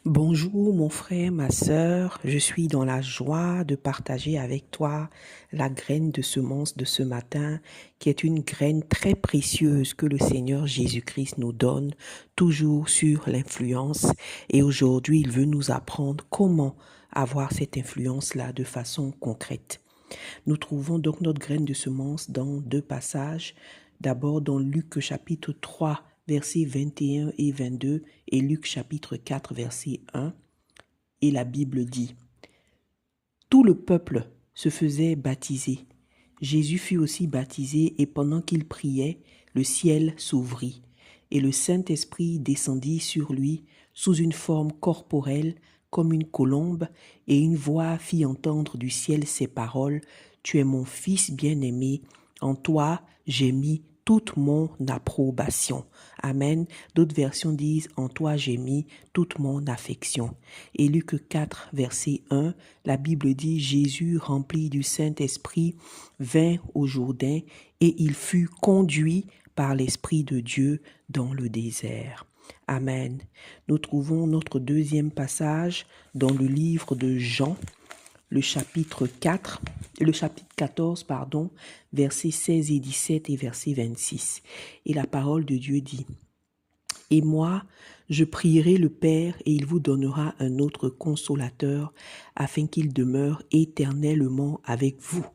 Bonjour mon frère, ma sœur, je suis dans la joie de partager avec toi la graine de semence de ce matin, qui est une graine très précieuse que le Seigneur Jésus-Christ nous donne, toujours sur l'influence. Et aujourd'hui, il veut nous apprendre comment avoir cette influence-là de façon concrète. Nous trouvons donc notre graine de semence dans deux passages. D'abord dans Luc chapitre 3, versets 21 et 22 et Luc chapitre 4, verset 1. Et la Bible dit, tout le peuple se faisait baptiser. Jésus fut aussi baptisé et pendant qu'il priait, le ciel s'ouvrit et le Saint-Esprit descendit sur lui sous une forme corporelle comme une colombe et une voix fit entendre du ciel ces paroles, tu es mon fils bien-aimé, en toi j'ai mis toute mon approbation. Amen. D'autres versions disent, en toi j'ai mis toute mon affection. Et Luc 4, verset 1, la Bible dit, Jésus, rempli du Saint-Esprit, vint au Jourdain et il fut conduit par l'Esprit de Dieu dans le désert. Amen. Nous trouvons notre deuxième passage dans le livre de Jean, le chapitre 14, versets 16 et 17 et verset 26. Et la parole de Dieu dit, « Et moi, je prierai le Père et il vous donnera un autre consolateur afin qu'il demeure éternellement avec vous,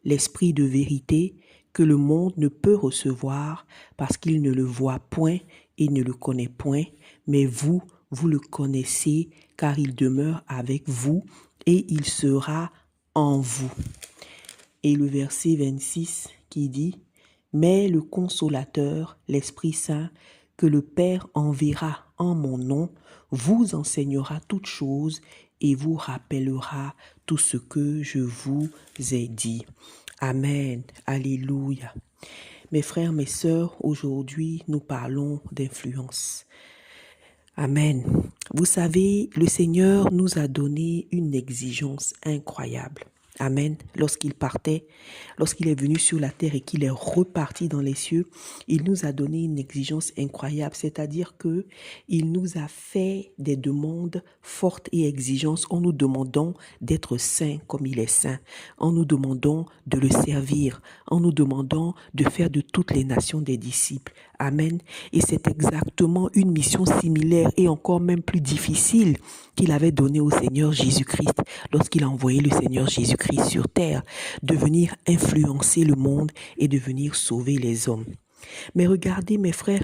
l'Esprit de vérité que le monde ne peut recevoir parce qu'il ne le voit point et ne le connaît point, mais vous, vous le connaissez car il demeure avec vous et il sera en vous. » Et le verset 26 qui dit, « Mais le consolateur, l'Esprit Saint, que le Père enverra en mon nom, vous enseignera toutes choses et vous rappellera tout ce que je vous ai dit. » Amen. Alléluia. Mes frères, mes sœurs, aujourd'hui, nous parlons d'influence. Amen. Vous savez, le Seigneur nous a donné une exigence incroyable. Amen. Lorsqu'il est venu sur la terre et qu'il est reparti dans les cieux, il nous a donné une exigence incroyable, c'est-à-dire que il nous a fait des demandes fortes et exigeantes en nous demandant d'être saints comme il est saint, en nous demandant de le servir, en nous demandant de faire de toutes les nations des disciples. Amen. Et c'est exactement une mission similaire et encore même plus difficile qu'il avait donnée au Seigneur Jésus-Christ lorsqu'il a envoyé le Seigneur Jésus-Christ sur terre, de venir influencer le monde et de venir sauver les hommes. Mais regardez mes frères,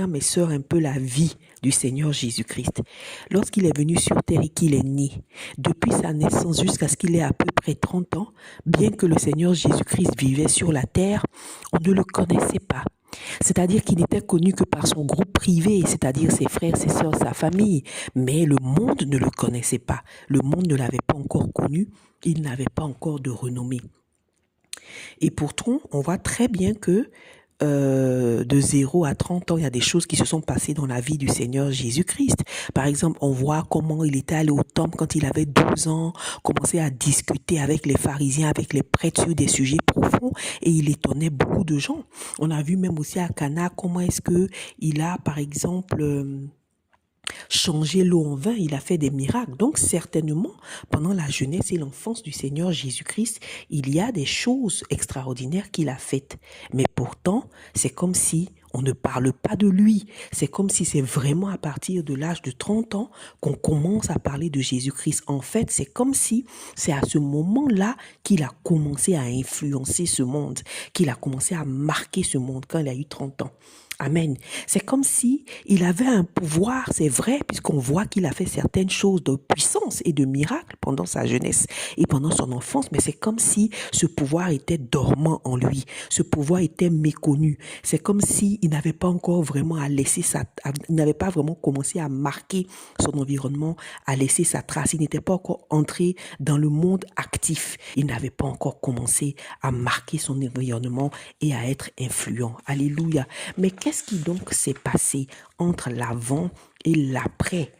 mes sœurs, un peu la vie du Seigneur Jésus-Christ. Lorsqu'il est venu sur terre et qu'il est né, depuis sa naissance jusqu'à ce qu'il ait à peu près 30 ans, bien que le Seigneur Jésus-Christ vivait sur la terre, on ne le connaissait pas. C'est-à-dire qu'il n'était connu que par son groupe privé, c'est-à-dire ses frères, ses sœurs, sa famille. Mais le monde ne le connaissait pas. Le monde ne l'avait pas encore connu. Il n'avait pas encore de renommée. Et pourtant, on voit très bien que de 0 à 30 ans, il y a des choses qui se sont passées dans la vie du Seigneur Jésus-Christ. Par exemple, on voit comment il était allé au temple quand il avait 12 ans, commençait à discuter avec les pharisiens, avec les prêtres sur des sujets profonds et il étonnait beaucoup de gens. On a vu même aussi à Cana comment est-ce que il a, par exemple, changer l'eau en vin, il a fait des miracles. Donc certainement, pendant la jeunesse et l'enfance du Seigneur Jésus-Christ, il y a des choses extraordinaires qu'il a faites. Mais pourtant, c'est comme si on ne parle pas de lui. C'est comme si c'est vraiment à partir de l'âge de 30 ans qu'on commence à parler de Jésus-Christ. En fait, c'est comme si c'est à ce moment-là qu'il a commencé à influencer ce monde, qu'il a commencé à marquer ce monde quand il a eu 30 ans. Amen. C'est comme si il avait un pouvoir, c'est vrai, puisqu'on voit qu'il a fait certaines choses de puissance et de miracles pendant sa jeunesse et pendant son enfance, mais c'est comme si ce pouvoir était dormant en lui, ce pouvoir était méconnu. C'est comme si il n'avait pas encore vraiment il n'avait pas vraiment commencé à marquer son environnement, à laisser sa trace. Il n'était pas encore entré dans le monde actif. Il n'avait pas encore commencé à marquer son environnement et à être influent. Alléluia. Mais qu'est-ce qui donc s'est passé entre l'avant et l'après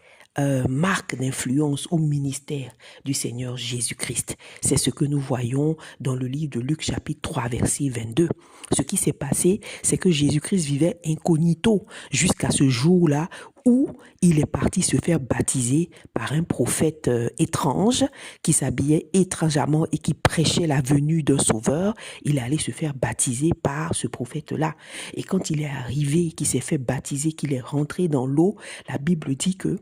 marque d'influence au ministère du Seigneur Jésus-Christ? C'est ce que nous voyons dans le livre de Luc chapitre 3 verset 22. Ce qui s'est passé, c'est que Jésus-Christ vivait incognito jusqu'à ce jour-là où il est parti se faire baptiser par un prophète étrange qui s'habillait étrangement et qui prêchait la venue d'un sauveur. Il est allé se faire baptiser par ce prophète-là. Et quand il est arrivé, qu'il s'est fait baptiser, qu'il est rentré dans l'eau, la Bible dit que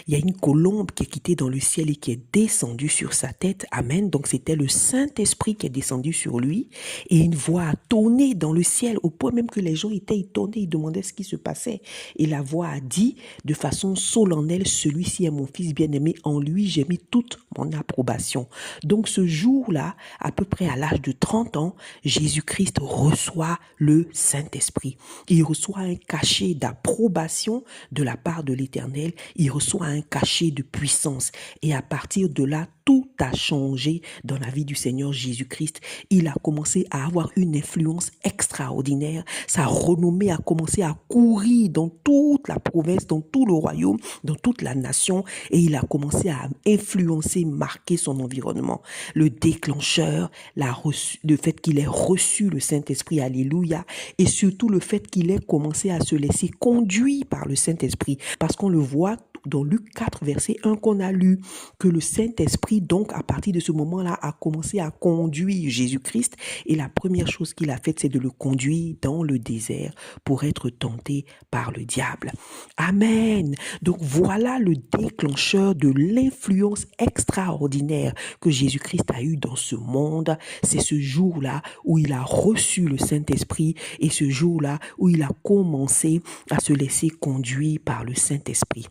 il y a une colombe qui est quittée dans le ciel et qui est descendue sur sa tête. Amen. Donc c'était le Saint-Esprit qui est descendu sur lui. Et une voix a tonné dans le ciel au point même que les gens étaient étonnés. Ils demandaient ce qui se passait. Et la voix a dit de façon solennelle, celui-ci est mon fils bien-aimé. En lui, j'ai mis toute mon approbation. Donc ce jour-là, à peu près à l'âge de 30 ans, Jésus-Christ reçoit le Saint-Esprit. Il reçoit un cachet d'approbation de la part de l'Éternel. Il reçoit un cachet de puissance. Et à partir de là, tout a changé dans la vie du Seigneur Jésus-Christ. Il a commencé à avoir une influence extraordinaire. Sa renommée a commencé à courir dans toute la province, dans tout le royaume, dans toute la nation. Et il a commencé à influencer, marquer son environnement. Le déclencheur, le fait qu'il ait reçu le Saint-Esprit, alléluia, et surtout le fait qu'il ait commencé à se laisser conduire par le Saint-Esprit. Parce qu'on le voit dans Luc 4, verset 1 qu'on a lu, que le Saint-Esprit, donc, à partir de ce moment-là, a commencé à conduire Jésus-Christ. Et la première chose qu'il a faite, c'est de le conduire dans le désert pour être tenté par le diable. Amen. Donc, voilà le déclencheur de l'influence extraordinaire que Jésus-Christ a eue dans ce monde. C'est ce jour-là où il a reçu le Saint-Esprit et ce jour-là où il a commencé à se laisser conduire par le Saint-Esprit.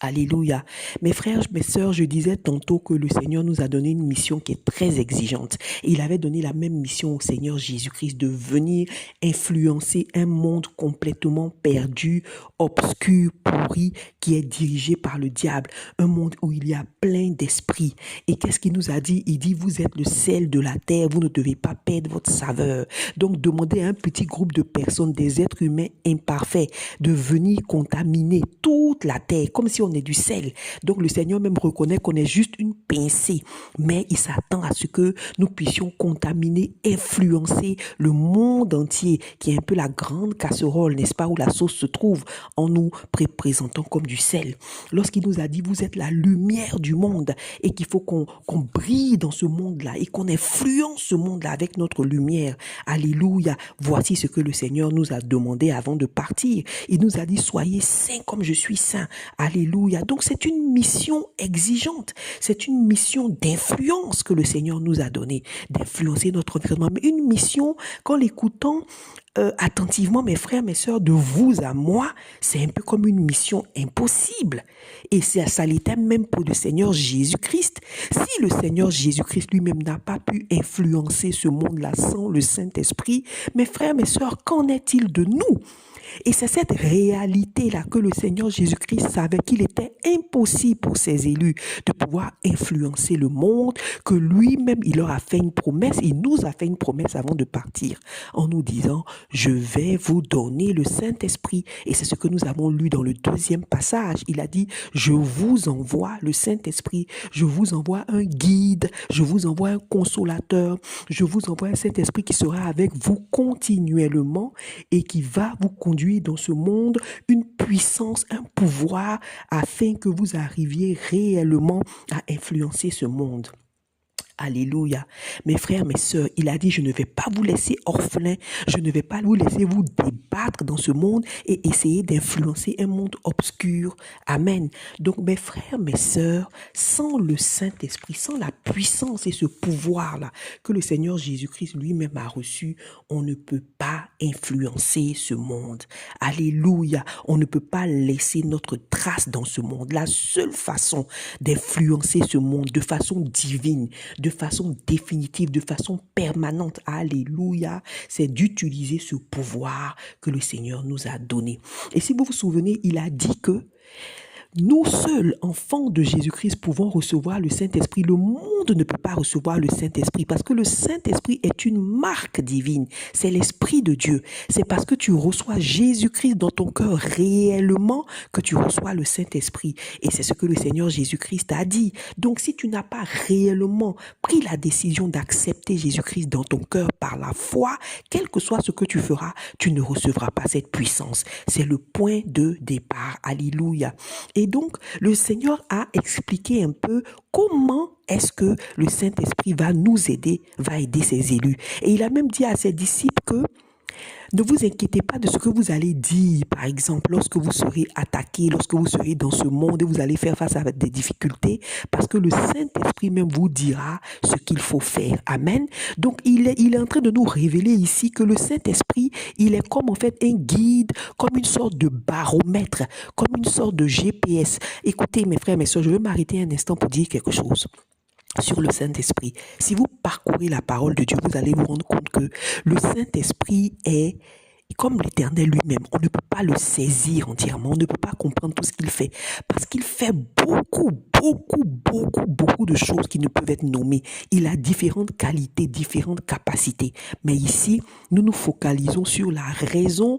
Alléluia. Mes frères, mes sœurs, je disais tantôt que le Seigneur nous a donné une mission qui est très exigeante. Il avait donné la même mission au Seigneur Jésus-Christ de venir influencer un monde complètement perdu, obscur, pourri, qui est dirigé par le diable. Un monde où il y a plein d'esprits. Et qu'est-ce qu'il nous a dit? Il dit, vous êtes le sel de la terre, vous ne devez pas perdre votre saveur. Donc, demandez à un petit groupe de personnes, des êtres humains imparfaits, de venir contaminer toute la terre, comme si on est du sel. Donc le Seigneur même reconnaît qu'on est juste une pincée, mais il s'attend à ce que nous puissions contaminer, influencer le monde entier, qui est un peu la grande casserole, n'est-ce pas, où la sauce se trouve, en nous présentant comme du sel. Lorsqu'il nous a dit, vous êtes la lumière du monde, et qu'il faut qu'on brille dans ce monde-là, et qu'on influence ce monde-là avec notre lumière. Alléluia. Voici ce que le Seigneur nous a demandé avant de partir. Il nous a dit, soyez saints comme je suis saint. Alléluia. Donc c'est une mission exigeante, c'est une mission d'influence que le Seigneur nous a donnée, d'influencer notre environnement. Mais une mission, qu'en l'écoutant attentivement, mes frères, mes sœurs, de vous à moi, c'est un peu comme une mission impossible. Et ça l'était même pour le Seigneur Jésus-Christ. Si le Seigneur Jésus-Christ lui-même n'a pas pu influencer ce monde-là sans le Saint-Esprit, mes frères, mes sœurs, qu'en est-il de nous ? Et c'est cette réalité-là que le Seigneur Jésus-Christ savait qu'il était impossible pour ses élus de pouvoir influencer le monde, que lui-même, il leur a fait une promesse, il nous a fait une promesse avant de partir, en nous disant, je vais vous donner le Saint-Esprit. Et c'est ce que nous avons lu dans le deuxième passage. Il a dit, je vous envoie le Saint-Esprit, je vous envoie un guide, je vous envoie un consolateur, je vous envoie un Saint-Esprit qui sera avec vous continuellement et qui va vous conduire dans ce monde une puissance, un pouvoir afin que vous arriviez réellement à influencer ce monde. Alléluia. Mes frères, mes sœurs, il a dit, je ne vais pas vous laisser orphelins, je ne vais pas vous laisser vous débattre dans ce monde et essayer d'influencer un monde obscur. Amen. Donc, mes frères, mes sœurs, sans le Saint-Esprit, sans la puissance et ce pouvoir-là que le Seigneur Jésus-Christ lui-même a reçu, on ne peut pas influencer ce monde. Alléluia. On ne peut pas laisser notre trace dans ce monde. La seule façon d'influencer ce monde de façon divine, de façon définitive, de façon permanente, alléluia, c'est d'utiliser ce pouvoir que le Seigneur nous a donné. Et si vous vous souvenez, il a dit que nous seuls, enfants de Jésus-Christ, pouvons recevoir le Saint-Esprit. Le monde ne peut pas recevoir le Saint-Esprit parce que le Saint-Esprit est une marque divine. C'est l'Esprit de Dieu. C'est parce que tu reçois Jésus-Christ dans ton cœur réellement que tu reçois le Saint-Esprit. Et c'est ce que le Seigneur Jésus-Christ a dit. Donc, si tu n'as pas réellement pris la décision d'accepter Jésus-Christ dans ton cœur par la foi, quel que soit ce que tu feras, tu ne recevras pas cette puissance. C'est le point de départ. Alléluia. Et donc, le Seigneur a expliqué un peu comment est-ce que le Saint-Esprit va nous aider, va aider ses élus. Et il a même dit à ses disciples que ne vous inquiétez pas de ce que vous allez dire, par exemple, lorsque vous serez attaqué, lorsque vous serez dans ce monde et vous allez faire face à des difficultés, parce que le Saint-Esprit même vous dira ce qu'il faut faire. Amen. Donc, il est en train de nous révéler ici que le Saint-Esprit, il est comme en fait un guide, comme une sorte de baromètre, comme une sorte de GPS. Écoutez, mes frères, mes soeurs, je vais m'arrêter un instant pour dire quelque chose sur le Saint-Esprit. Si vous parcourez la parole de Dieu, vous allez vous rendre compte que le Saint-Esprit est comme l'Éternel lui-même. On ne peut pas le saisir entièrement, on ne peut pas comprendre tout ce qu'il fait, parce qu'il fait beaucoup de choses qui ne peuvent être nommées. Il a différentes qualités, différentes capacités. Mais ici, nous nous focalisons sur la raison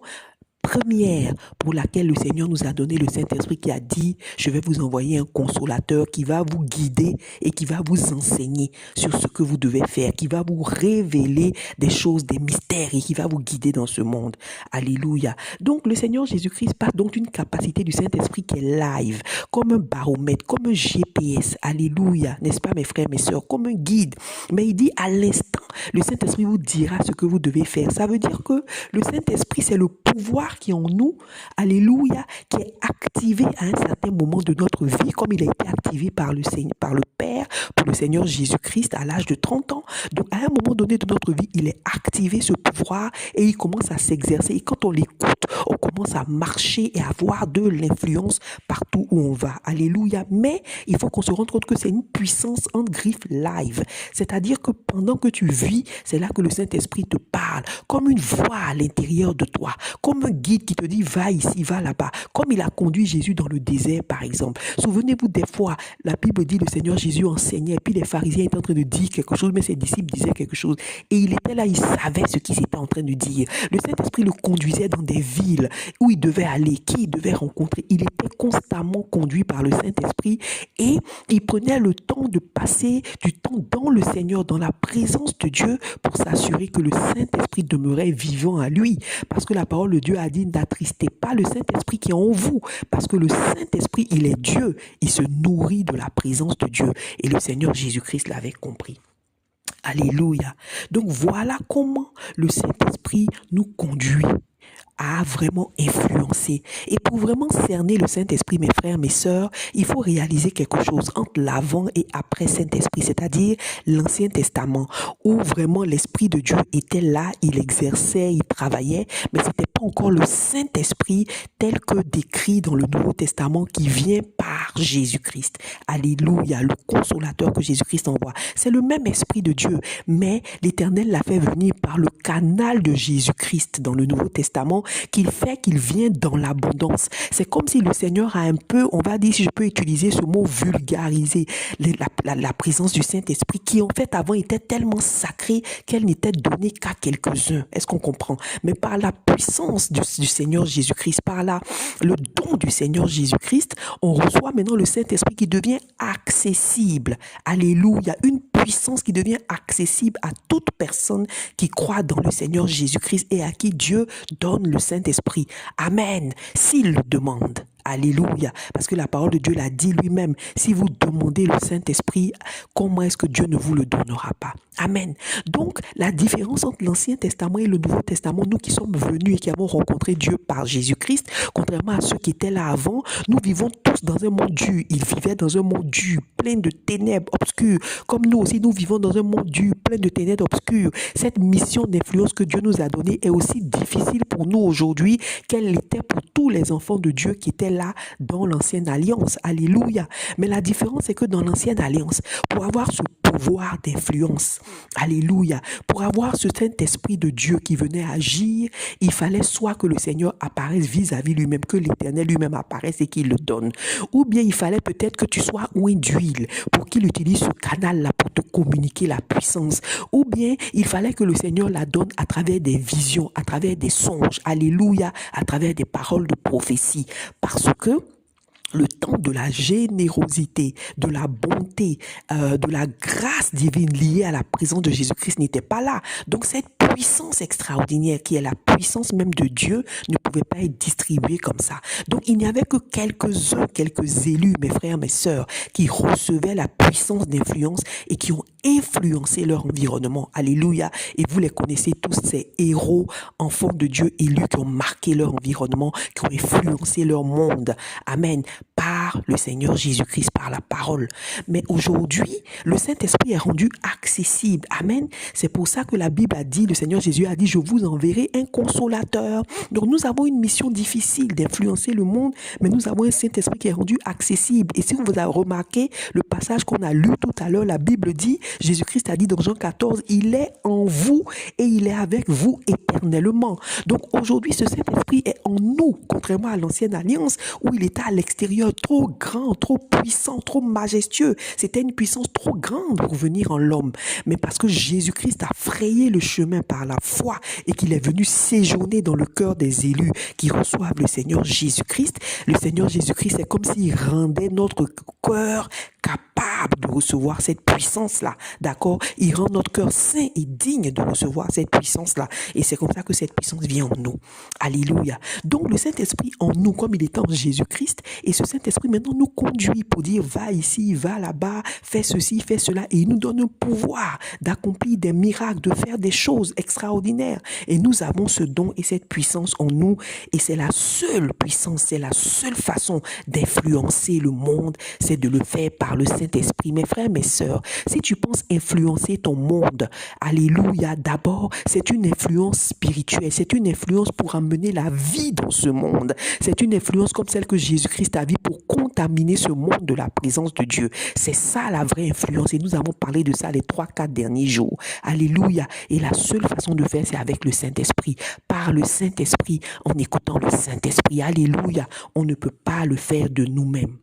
première pour laquelle le Seigneur nous a donné le Saint-Esprit, qui a dit, je vais vous envoyer un consolateur qui va vous guider et qui va vous enseigner sur ce que vous devez faire, qui va vous révéler des choses, des mystères et qui va vous guider dans ce monde. Alléluia. Donc le Seigneur Jésus-Christ parle donc d'une capacité du Saint-Esprit qui est live, comme un baromètre, comme un GPS. Alléluia. N'est-ce pas mes frères, mes sœurs, comme un guide. Mais il dit à l'instant, le Saint-Esprit vous dira ce que vous devez faire. Ça veut dire que le Saint-Esprit, c'est le pouvoir qui est en nous, alléluia, qui est activé à un certain moment de notre vie, comme il a été activé par le Seigneur, par le Père, pour le Seigneur Jésus-Christ à l'âge de 30 ans. Donc, à un moment donné de notre vie, il est activé, ce pouvoir, et il commence à s'exercer. Et quand on l'écoute, on commence à marcher et à avoir de l'influence partout où on va. Alléluia. Mais il faut qu'on se rende compte que c'est une puissance en griffe live. C'est-à-dire que pendant que tu vis, c'est là que le Saint-Esprit te parle, comme une voix à l'intérieur de toi, comme un guide qui te dit va ici, va là-bas, comme il a conduit Jésus dans le désert par exemple. Souvenez-vous, des fois, la Bible dit le Seigneur Jésus enseignait et puis les pharisiens étaient en train de dire quelque chose, mais ses disciples disaient quelque chose et il était là, il savait ce qu'il était en train de dire. Le Saint-Esprit le conduisait dans des villes où il devait aller, qui il devait rencontrer. Il était constamment conduit par le Saint-Esprit et il prenait le temps de passer du temps dans le Seigneur, dans la présence de Dieu, pour s'assurer que le Saint-Esprit demeurait vivant à lui. Parce que la parole de Dieu a dit, n'attristez pas le Saint-Esprit qui est en vous. Parce que le Saint-Esprit, il est Dieu. Il se nourrit de la présence de Dieu. Et le Seigneur Jésus-Christ l'avait compris. Alléluia. Donc voilà comment le Saint-Esprit nous conduit à vraiment influencer. Et pour vraiment cerner le Saint-Esprit, mes frères, mes sœurs, il faut réaliser quelque chose entre l'avant et après Saint-Esprit, c'est-à-dire l'Ancien Testament, où vraiment l'Esprit de Dieu était là, il exerçait, il travaillait, mais c'était pas encore le Saint-Esprit tel que décrit dans le Nouveau Testament qui vient par Jésus-Christ. Alléluia, le consolateur que Jésus-Christ envoie. C'est le même Esprit de Dieu, mais l'Éternel l'a fait venir par le canal de Jésus-Christ dans le Nouveau Testament, qu'il fait qu'il vient dans l'abondance. C'est comme si le Seigneur a un peu, on va dire, si je peux utiliser ce mot, vulgarisé la présence du Saint-Esprit, qui en fait avant était tellement sacrée qu'elle n'était donnée qu'à quelques-uns. Est-ce qu'on comprend? Mais par la puissance du Seigneur Jésus-Christ, par le don du Seigneur Jésus-Christ, on reçoit maintenant le Saint-Esprit qui devient accessible. Alléluia. Une puissance qui devient accessible à toute personne qui croit dans le Seigneur Jésus-Christ et à qui Dieu donne le Saint-Esprit. Amen. S'il le demande. Alléluia. Parce que la parole de Dieu l'a dit lui-même. Si vous demandez le Saint-Esprit, comment est-ce que Dieu ne vous le donnera pas? Amen. Donc, la différence entre l'Ancien Testament et le Nouveau Testament, nous qui sommes venus et qui avons rencontré Dieu par Jésus-Christ, contrairement à ceux qui étaient là avant, nous vivons tous dans un monde dur. Ils vivaient dans un monde dur, plein de ténèbres obscures. Comme nous aussi, nous vivons dans un monde dur, plein de ténèbres obscures. Cette mission d'influence que Dieu nous a donnée est aussi difficile pour nous aujourd'hui qu'elle l'était pour tous les enfants de Dieu qui étaient là dans l'ancienne alliance. Alléluia. Mais la différence, c'est que dans l'ancienne alliance, pour avoir ce pouvoir d'influence. Alléluia. Pour avoir ce Saint-Esprit de Dieu qui venait agir, il fallait soit que le Seigneur apparaisse vis-à-vis lui-même, que l'Éternel lui-même apparaisse et qu'il le donne. Ou bien il fallait peut-être que tu sois oint d'huile pour qu'il utilise ce canal-là pour te communiquer la puissance. Ou bien il fallait que le Seigneur la donne à travers des visions, à travers des songes. Alléluia. À travers des paroles de prophétie. Parce que le temps de la générosité, de la bonté, de la grâce divine liée à la présence de Jésus-Christ n'était pas là. Donc cette puissance extraordinaire qui est la puissance même de Dieu ne pouvait pas être distribuée comme ça. Donc il n'y avait que quelques-uns, quelques élus, mes frères, mes sœurs, qui recevaient la puissance d'influence et qui ont influencé leur environnement. Alléluia. Et vous les connaissez tous, ces héros, enfants de Dieu élus qui ont marqué leur environnement, qui ont influencé leur monde. Amen. Par le Seigneur Jésus-Christ, par la parole. Mais aujourd'hui, le Saint-Esprit est rendu accessible. Amen. C'est pour ça que la Bible a dit, le Seigneur Jésus a dit, je vous enverrai un consolateur. Donc nous avons une mission difficile d'influencer le monde, mais nous avons un Saint-Esprit qui est rendu accessible. Et si vous avez remarqué le passage qu'on a lu tout à l'heure, la Bible dit, Jésus-Christ a dit dans Jean 14, il est en vous et il est avec vous éternellement. Donc aujourd'hui, ce Saint-Esprit est en nous, contrairement à l'ancienne alliance où il était à l'extérieur, trop grand, trop puissant, trop majestueux. C'était une puissance trop grande pour venir en l'homme. Mais parce que Jésus-Christ a frayé le chemin par la foi et qu'il est venu séjourner dans le cœur des élus qui reçoivent le Seigneur Jésus-Christ, le Seigneur Jésus-Christ, c'est comme s'il rendait notre cœur capable de recevoir cette puissance-là. D'accord? Il rend notre cœur saint et digne de recevoir cette puissance-là. Et c'est comme ça que cette puissance vient en nous. Alléluia. Donc le Saint-Esprit en nous, comme il est en Jésus-Christ, et ce Saint-Esprit maintenant nous conduit pour dire va ici, va là-bas, fais ceci, fais cela. Et il nous donne un pouvoir d'accomplir des miracles, de faire des choses extraordinaires. Et nous avons ce don et cette puissance en nous. Et c'est la seule puissance, c'est la seule façon d'influencer le monde, c'est de le faire par le Saint-Esprit. Mes frères, mes sœurs, si tu penses influencer ton monde, alléluia, d'abord, c'est une influence spirituelle, c'est une influence pour amener la vie dans ce monde. C'est une influence comme celle que Jésus-Christ a vue pour contaminer ce monde de la présence de Dieu. C'est ça la vraie influence et nous avons parlé de ça les 3-4 derniers jours. Alléluia. Et la seule façon de faire, c'est avec le Saint-Esprit. Par le Saint-Esprit, en écoutant le Saint-Esprit. Alléluia. On ne peut pas le faire de nous-mêmes.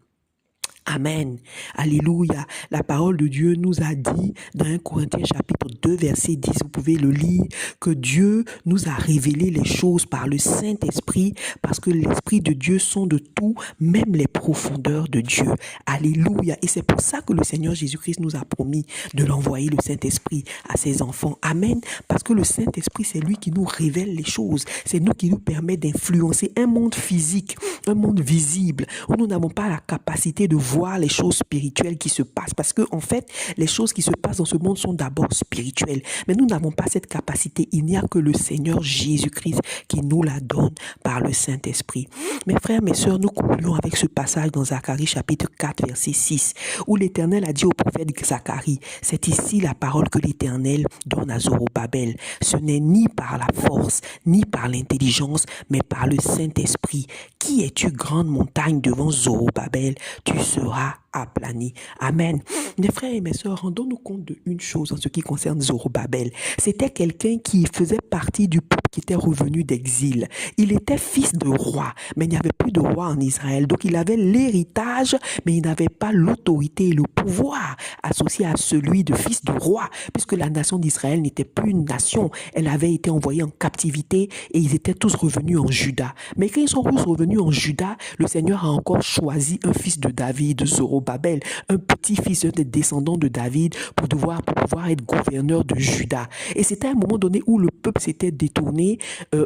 Amen. Alléluia. La parole de Dieu nous a dit dans 1 Corinthiens chapitre 2 verset 10, vous pouvez le lire, que Dieu nous a révélé les choses par le Saint-Esprit parce que l'Esprit de Dieu sont de tout, même les profondeurs de Dieu. Alléluia. Et c'est pour ça que le Seigneur Jésus-Christ nous a promis de l'envoyer le Saint-Esprit à ses enfants. Amen. Parce que le Saint-Esprit, c'est lui qui nous révèle les choses. C'est nous qui nous permet d'influencer un monde physique, un monde visible, où nous n'avons pas la capacité de voir les choses spirituelles qui se passent parce que en fait les choses qui se passent dans ce monde sont d'abord spirituelles, mais nous n'avons pas cette capacité. Il n'y a que le Seigneur Jésus-Christ qui nous la donne par le Saint-Esprit. Mes frères, mes sœurs, nous concluons avec ce passage dans Zacharie chapitre 4 verset 6 où l'Éternel a dit au prophète Zacharie, c'est ici la parole que l'Éternel donne à Zorobabel, ce n'est ni par la force ni par l'intelligence mais par le Saint-Esprit. Qui es-tu, grande montagne, devant Zorobabel? Tu seras aplani. Amen. Mes frères et mes sœurs, rendons-nous compte d'une chose en ce qui concerne Zorobabel. C'était quelqu'un qui faisait partie du peuple qui était revenu d'exil. Il était fils de roi, mais il n'y avait plus de roi en Israël. Donc il avait l'héritage, mais il n'avait pas l'autorité et le pouvoir associé à celui de fils de roi, puisque la nation d'Israël n'était plus une nation. Elle avait été envoyée en captivité et ils étaient tous revenus en Juda. Mais quand ils sont tous revenus en Juda, le Seigneur a encore choisi un fils de David, Zorobabel, un petit-fils, un des descendants de David, pour pouvoir être gouverneur de Juda. Et c'était à un moment donné où le peuple s'était détourné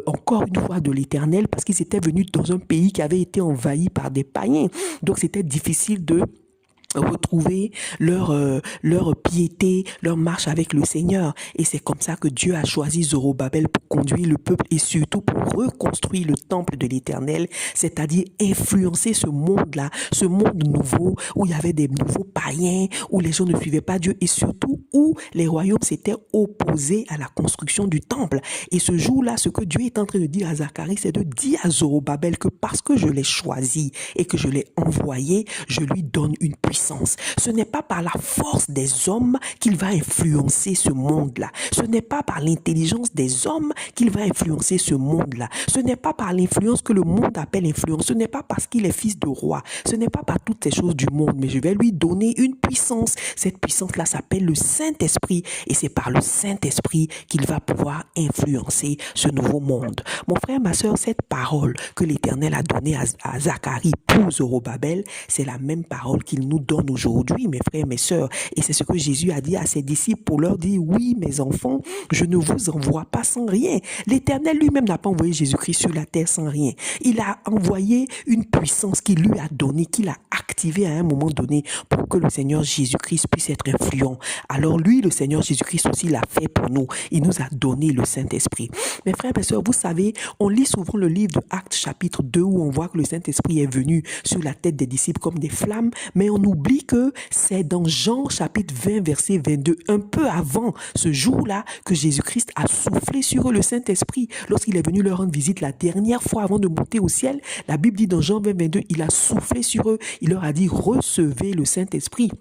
encore une fois de l'Éternel parce qu'ils étaient venus dans un pays qui avait été envahi par des païens. Donc c'était difficile de retrouver leur piété, leur marche avec le Seigneur. Et c'est comme ça que Dieu a choisi Zorobabel pour conduire le peuple et surtout pour reconstruire le temple de l'Éternel, c'est-à-dire influencer ce monde-là, ce monde nouveau où il y avait des nouveaux païens, où les gens ne suivaient pas Dieu et surtout où les royaumes s'étaient opposés à la construction du temple. Et ce jour-là, ce que Dieu est en train de dire à Zacharie, c'est de dire à Zorobabel que parce que je l'ai choisi et que je l'ai envoyé, je lui donne une puissance puissance. Ce n'est pas par la force des hommes qu'il va influencer ce monde-là. Ce n'est pas par l'intelligence des hommes qu'il va influencer ce monde-là. Ce n'est pas par l'influence que le monde appelle influence. Ce n'est pas parce qu'il est fils de roi. Ce n'est pas par toutes ces choses du monde, mais je vais lui donner une puissance. Cette puissance-là s'appelle le Saint-Esprit et c'est par le Saint-Esprit qu'il va pouvoir influencer ce nouveau monde. Mon frère, ma soeur, cette parole que l'Éternel a donnée à Zacharie pour Zorobabel, c'est la même parole qu'il nous donne aujourd'hui, mes frères, mes sœurs. Et c'est ce que Jésus a dit à ses disciples pour leur dire, oui, mes enfants, je ne vous envoie pas sans rien. L'Éternel lui-même n'a pas envoyé Jésus-Christ sur la terre sans rien. Il a envoyé une puissance qu'il lui a donnée, qu'il a activée à un moment donné pour que le Seigneur Jésus-Christ puisse être influent. Alors lui, le Seigneur Jésus-Christ aussi l'a fait pour nous. Il nous a donné le Saint-Esprit. Mes frères et sœurs, vous savez, on lit souvent le livre de Actes chapitre 2 où on voit que le Saint-Esprit est venu sur la tête des disciples comme des flammes, mais on oublie que c'est dans Jean chapitre 20 verset 22, un peu avant ce jour-là, que Jésus-Christ a soufflé sur eux le Saint-Esprit. Lorsqu'il est venu leur rendre visite la dernière fois avant de monter au ciel, la Bible dit dans Jean 20, 22, il a soufflé sur eux, il leur a dit, recevez le Saint-Esprit.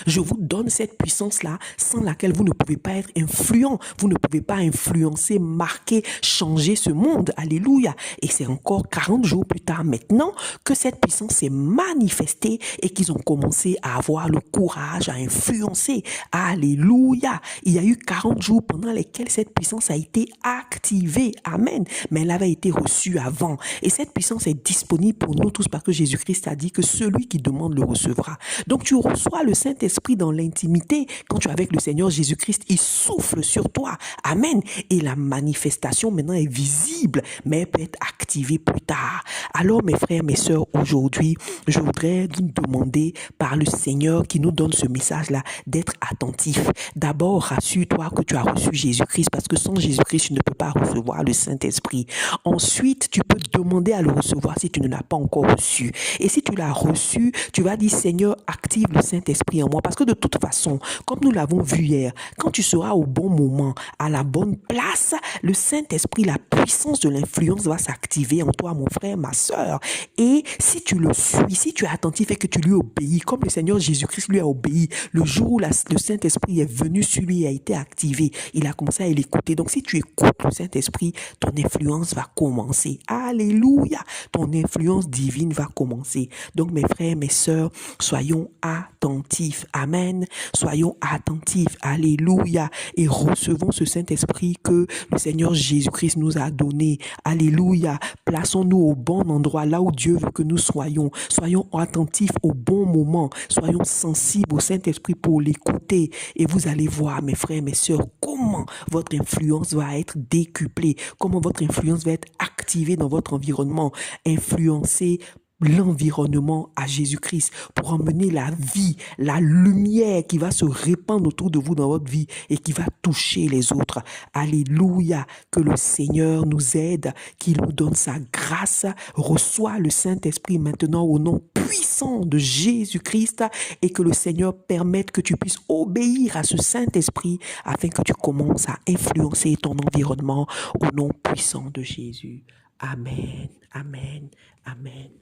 Je vous donne cette puissance-là sans laquelle vous ne pouvez pas être influent. Vous ne pouvez pas influencer, marquer, changer ce monde. Alléluia. Et c'est encore 40 jours plus tard maintenant que cette puissance s'est manifestée et qu'ils ont commencé à avoir le courage à influencer. Alléluia. Il y a eu 40 jours pendant lesquels cette puissance a été activée. Amen. Mais elle avait été reçue avant. Et cette puissance est disponible pour nous tous parce que Jésus-Christ a dit que celui qui demande le recevra. Donc tu reçois le Saint-Esprit dans l'intimité. Quand tu es avec le Seigneur Jésus-Christ, il souffle sur toi. Amen. Et la manifestation maintenant est visible, mais elle peut être activée plus tard. Alors mes frères, mes sœurs, aujourd'hui, je voudrais vous demander par le Seigneur qui nous donne ce message-là d'être attentif. D'abord, rassure-toi que tu as reçu Jésus-Christ parce que sans Jésus-Christ, tu ne peux pas recevoir le Saint-Esprit. Ensuite, tu peux demander à le recevoir si tu ne l'as pas encore reçu. Et si tu l'as reçu, tu vas dire, Seigneur, active le Saint-Esprit en moi. Parce que de toute façon, comme nous l'avons vu hier, quand tu seras au bon moment, à la bonne place, le Saint-Esprit, la puissance de l'influence va s'activer en toi, mon frère, ma sœur. Et si tu le suis, si tu es attentif et que tu lui obéis, comme le Seigneur Jésus-Christ lui a obéi, le jour où le Saint-Esprit est venu sur lui et a été activé, il a commencé à l'écouter. Donc si tu écoutes le Saint-Esprit, ton influence va commencer. Alléluia! Ton influence divine va commencer. Donc mes frères, mes sœurs, soyons attentifs. Amen. Soyons attentifs. Alléluia. Et recevons ce Saint-Esprit que le Seigneur Jésus-Christ nous a donné. Alléluia. Plaçons-nous au bon endroit, là où Dieu veut que nous soyons. Soyons attentifs au bon moment. Soyons sensibles au Saint-Esprit pour l'écouter. Et vous allez voir, mes frères, mes sœurs, comment votre influence va être décuplée. Comment votre influence va être activée dans votre environnement. Influencée l'environnement à Jésus-Christ pour emmener la vie, la lumière qui va se répandre autour de vous dans votre vie et qui va toucher les autres. Alléluia, que le Seigneur nous aide, qu'il nous donne sa grâce. Reçois le Saint-Esprit maintenant au nom puissant de Jésus-Christ et que le Seigneur permette que tu puisses obéir à ce Saint-Esprit afin que tu commences à influencer ton environnement au nom puissant de Jésus. Amen, amen, amen.